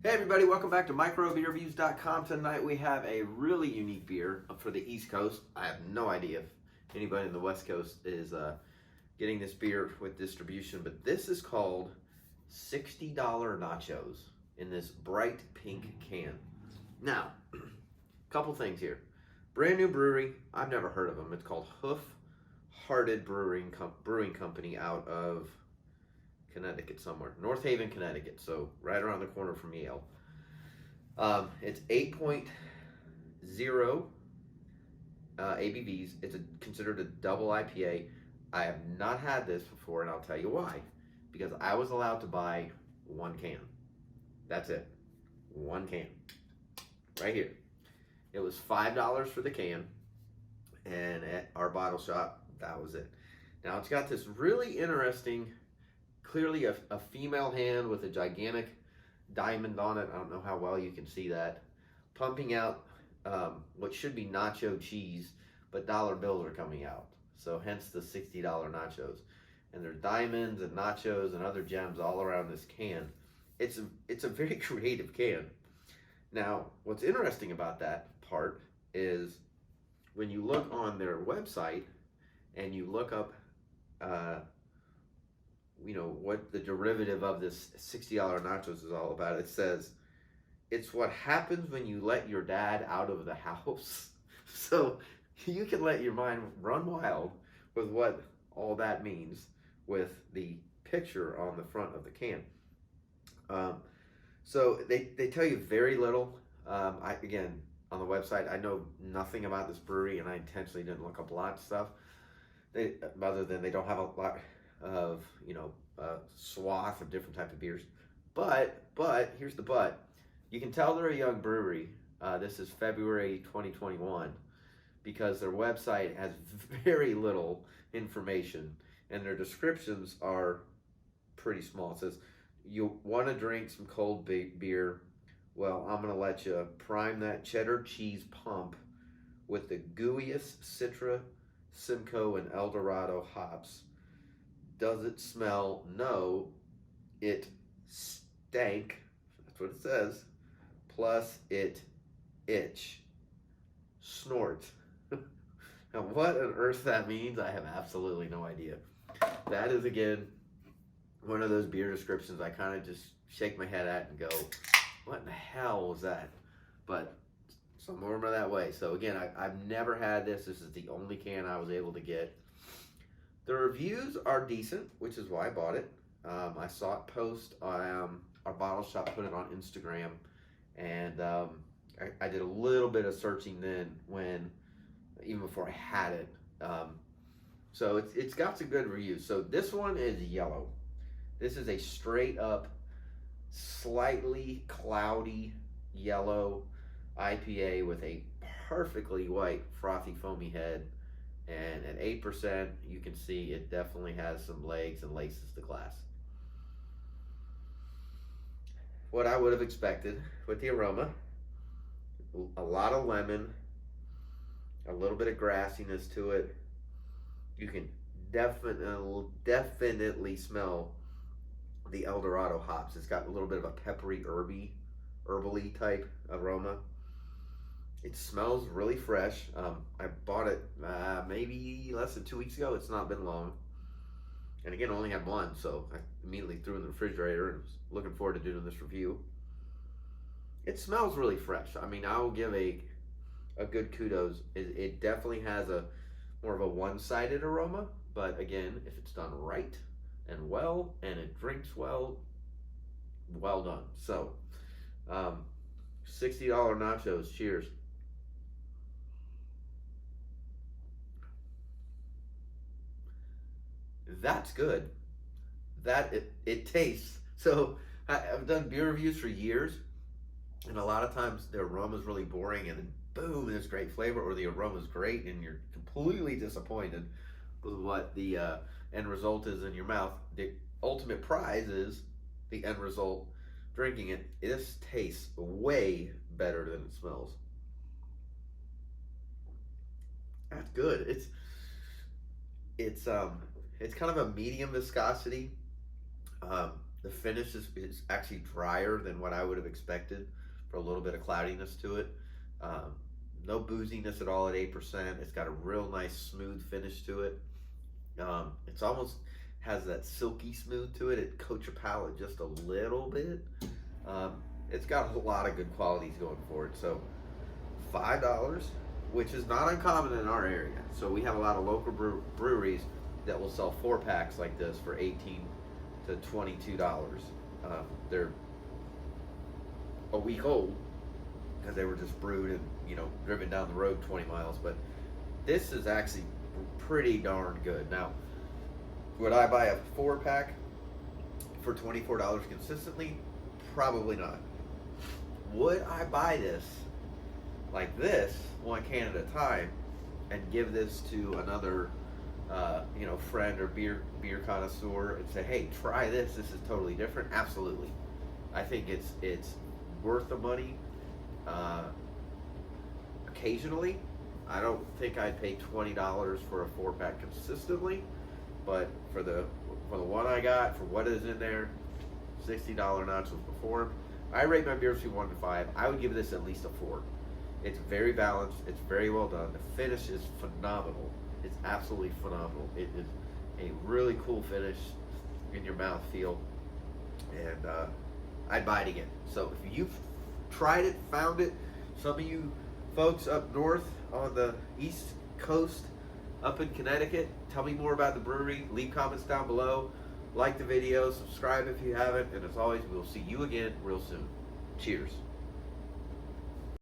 Hey everybody, welcome back to microbeerreviews.com. Tonight we have a really unique beer for the East Coast. I have no idea if anybody in the West Coast is getting this beer with distribution, but this is called $60 Nachos in this bright pink can. Now, a couple things here. Brand new brewery, I've never heard of them. It's called Hoof Hearted Brewing Company out of Connecticut somewhere. North Haven, Connecticut, so right around the corner from Yale. It's 8.0 ABVs. It's considered a double IPA. I have not had this before, and I'll tell you why. Because I was allowed to buy one can. That's it. One can. Right here. It was $5 for the can, and at our bottle shop, that was it. Now, it's got this really interesting, clearly a female hand with a gigantic diamond on it. I don't know how well you can see that. Pumping out what should be nacho cheese, but dollar bills are coming out. So hence the $60 nachos. And there's diamonds and nachos and other gems all around this can. It's a very creative can. Now, what's interesting about that part is when you look on their website and you look up what the derivative of this $60 nachos is all about. It says, it's what happens when you let your dad out of the house. So you can let your mind run wild with what all that means with the picture on the front of the can. So they tell you very little. Again, on the website, I know nothing about this brewery, and I intentionally didn't look up a lot of stuff. Other than they don't have a lot of swath of different types of beers, but here's the but. You can tell they're a young brewery. This is February 2021 because their website has very little information and their descriptions are pretty small. It says, you want to drink some cold beer? Well, I'm gonna let you prime that cheddar cheese pump with the gooiest Citra, Simcoe, and Dorado hops. Does it smell? No. It stank. That's what it says. Plus it itch. Snort. Now what on earth that means, I have absolutely no idea. That is, again, one of those beer descriptions I kind of just shake my head at and go, what in the hell was that? But some more are that way. So again, I've never had this. This is the only can I was able to get. The reviews are decent, which is why I bought it. I saw it post on our bottle shop, put it on Instagram, and I did a little bit of searching then even before I had it. So it's got some good reviews. So this one is yellow. This is a straight up, slightly cloudy yellow IPA with a perfectly white frothy foamy head. And at 8%, you can see it definitely has some legs and laces to glass. What I would have expected with the aroma, a lot of lemon, a little bit of grassiness to it. You can definitely smell the Dorado hops. It's got a little bit of a peppery, herbally type aroma. It smells really fresh. I bought it maybe less than 2 weeks ago. It's not been long. And again, I only had one, so I immediately threw it in the refrigerator and was looking forward to doing this review. It smells really fresh. I mean, I will give a good kudos. It definitely has more of a one-sided aroma, but again, if it's done right and well, and it drinks well, well done. So, $60 nachos, cheers. That's good. It tastes. So I've done beer reviews for years, and a lot of times the aroma is really boring, and then boom, there's great flavor, or the aroma is great, and you're completely disappointed with what the end result is in your mouth. The ultimate prize is the end result. Drinking it, this tastes way better than it smells. That's good. It's kind of a medium viscosity. The finish is actually drier than what I would have expected for a little bit of cloudiness to it. Um, no booziness at all at 8%. It's got a real nice smooth finish to it. It's almost has that silky smooth to it. It coats your palate just a little bit. It's got a lot of good qualities going for it. So $5, which is not uncommon in our area. So we have a lot of local breweries that will sell 4-packs like this for $18 to $22. They're a week old because they were just brewed and driven down the road 20 miles. But this is actually pretty darn good. Now, would I buy a 4-pack for $24 consistently? Probably not. Would I buy this like this, one can at a time, and give this to another friend or beer connoisseur and say, hey, try this, this is totally different? Absolutely. I think it's worth the money. Occasionally, I don't think I'd pay $20 for a 4-pack consistently, but for the one I got, for what is in there, $60 Nachos performed. I rate my beers between 1 to 5. I would give this at least a 4. It's very balanced. It's very well done. The finish is phenomenal. It's absolutely phenomenal. It is a really cool finish in your mouth feel, and I'd buy it again. So if you've tried it, found it, some of you folks up north on the East Coast, up in Connecticut, tell me more about the brewery. Leave comments down below. Like the video, subscribe if you haven't, and as always, we'll see you again real soon. Cheers.